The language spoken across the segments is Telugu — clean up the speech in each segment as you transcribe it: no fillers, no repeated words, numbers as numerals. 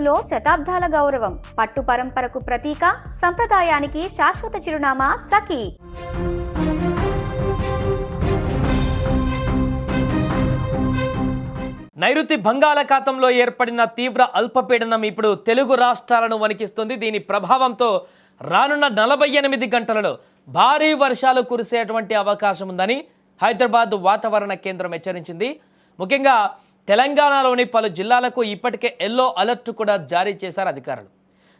మనసులో శతాబ్దాల గౌరవం, పట్టు పరంపరకు ప్రతీక, సంప్రదాయానికి శాశ్వత చిరునామా సఖీ. నైరుతి బంగాళాఖాతంలో ఏర్పడిన తీవ్ర అల్పపీడనం ఇప్పుడు తెలుగు రాష్ట్రాలను వణికిస్తుంది. దీని ప్రభావంతో రానున్న 48 గంటలలో భారీ వర్షాలు కురిసేటువంటి అవకాశం ఉందని హైదరాబాద్ వాతావరణ కేంద్రం హెచ్చరించింది. ముఖ్యంగా తెలంగాణలోని పలు జిల్లాలకు ఇప్పటికే ఎల్లో అలర్ట్ కూడా జారీ చేశారు అధికారులు.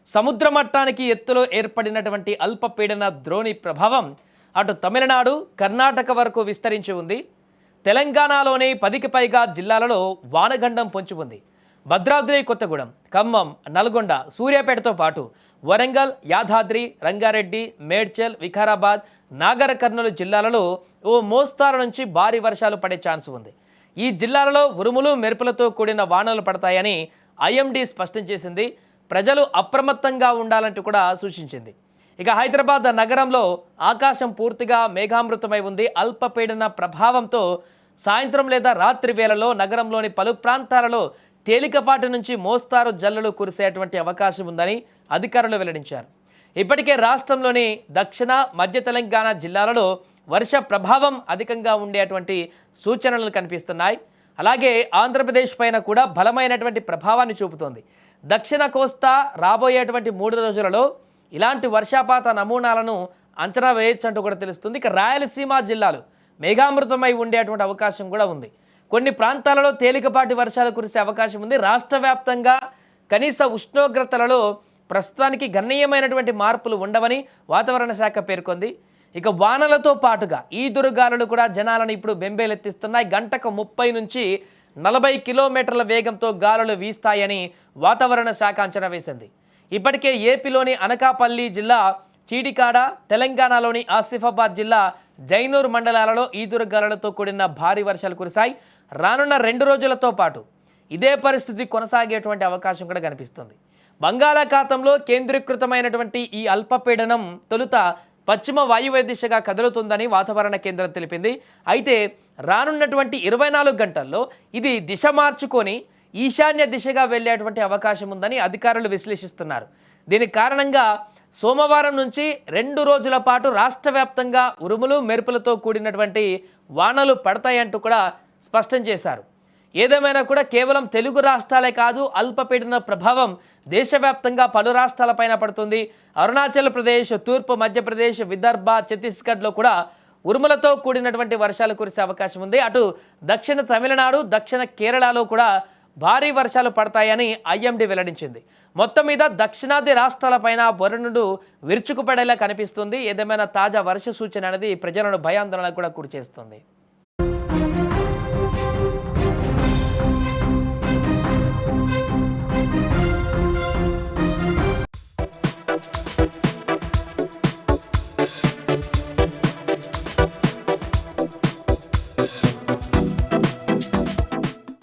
సముద్ర మట్టానికి ఎత్తులో ఏర్పడినటువంటి అల్పపీడన ద్రోణి ప్రభావం అటు తమిళనాడు, కర్ణాటక వరకు విస్తరించి ఉంది. తెలంగాణలోని 10కి పైగా జిల్లాలలో వానగండం పొంచి ఉంది. భద్రాద్రి కొత్తగూడెం, ఖమ్మం, నల్గొండ, సూర్యాపేటతో పాటు వరంగల్, యాదాద్రి, రంగారెడ్డి, మేడ్చల్, వికారాబాద్, నాగర్ కర్నూలు జిల్లాలలో ఓ మోస్తారు నుంచి భారీ వర్షాలు పడే ఛాన్స్ ఉంది. ఈ జిల్లాలలో ఉరుములు మెరుపులతో కూడిన వానలు పడతాయని ఐఎండీ స్పష్టం చేసింది. ప్రజలు అప్రమత్తంగా ఉండాలంటూ కూడా సూచించింది. ఇక హైదరాబాద్ నగరంలో ఆకాశం పూర్తిగా మేఘామృతమై ఉంది. అల్పపీడన ప్రభావంతో సాయంత్రం లేదా రాత్రి వేళలో నగరంలోని పలు ప్రాంతాలలో తేలికపాటి నుంచి మోస్తారు జల్లులు కురిసేటువంటి అవకాశం ఉందని అధికారులు వెల్లడించారు. ఇప్పటికే రాష్ట్రంలోని దక్షిణ, మధ్య తెలంగాణ జిల్లాలలో వర్ష ప్రభావం అధికంగా ఉండేటువంటి సూచనలు కనిపిస్తున్నాయి. అలాగే ఆంధ్రప్రదేశ్ పైన కూడా బలమైనటువంటి ప్రభావాన్ని చూపుతోంది. దక్షిణ కోస్తా రాబోయేటువంటి 3 రోజులలో ఇలాంటి వర్షపాత నమూనాలను అంచనా వేయొచ్చంటూ కూడా తెలుస్తుంది. ఇక రాయలసీమ జిల్లాలు మేఘామృతమై ఉండేటువంటి అవకాశం కూడా ఉంది. కొన్ని ప్రాంతాలలో తేలికపాటి వర్షాలు కురిసే అవకాశం ఉంది. రాష్ట్ర వ్యాప్తంగా కనీస ఉష్ణోగ్రతలలో ప్రస్తుతానికి గణనీయమైనటువంటి మార్పులు ఉండవని వాతావరణ శాఖ పేర్కొంది. ఇక వానలతో పాటుగా ఈ దుర్గాలు కూడా జనాలను ఇప్పుడు బెంబేలెత్తిస్తున్నాయి. గంటకు 30 నుంచి 40 కిలోమీటర్ల వేగంతో గాలులు వీస్తాయని వాతావరణ శాఖ అంచనా వేసింది. ఇప్పటికే ఏపీలోని అనకాపల్లి జిల్లా చీడికాడ, తెలంగాణలోని ఆసిఫాబాద్ జిల్లా జైనూర్ మండలాలలో ఈదురుగాలులతో కూడిన భారీ వర్షాలు కురిశాయి. రానున్న 2 రోజులతో పాటు ఇదే పరిస్థితి కొనసాగేటువంటి అవకాశం కూడా కనిపిస్తుంది. బంగాళాఖాతంలో కేంద్రీకృతమైనటువంటి ఈ అల్పపీడనం తొలుత పశ్చిమ వాయువ్య దిశగా కదులుతుందని వాతావరణ కేంద్రం తెలిపింది. అయితే రానున్నటువంటి 24 గంటల్లో ఇది దిశ మార్చుకొని ఈశాన్య దిశగా వెళ్ళేటువంటి అవకాశం ఉందని అధికారులు విశ్లేషిస్తున్నారు. దీని కారణంగా సోమవారం నుంచి 2 రోజుల పాటు రాష్ట్ర వ్యాప్తంగా ఉరుములు మెరుపులతో కూడినటువంటి వానలు పడతాయంటూ కూడా స్పష్టం చేశారు. ఏదేమైనా కూడా కేవలం తెలుగు రాష్ట్రాలే కాదు, అల్పపీడన ప్రభావం దేశవ్యాప్తంగా పలు రాష్ట్రాలపైన పడుతుంది. అరుణాచల్ ప్రదేశ్, తూర్పు మధ్యప్రదేశ్, విదర్భ, ఛత్తీస్గఢ్లో కూడా ఉరుములతో కూడినటువంటి వర్షాలు కురిసే అవకాశం ఉంది. అటు దక్షిణ తమిళనాడు, దక్షిణ కేరళలో కూడా భారీ వర్షాలు పడతాయని ఐఎండీ వెల్లడించింది. మొత్తం మీద దక్షిణాది రాష్ట్రాలపైన వరుణుడు విరుచుకుపడేలా కనిపిస్తుంది. ఏదేమైనా తాజా వర్ష సూచన అనేది ప్రజలను భయాందోళనకు కూడా గురి చేస్తుంది.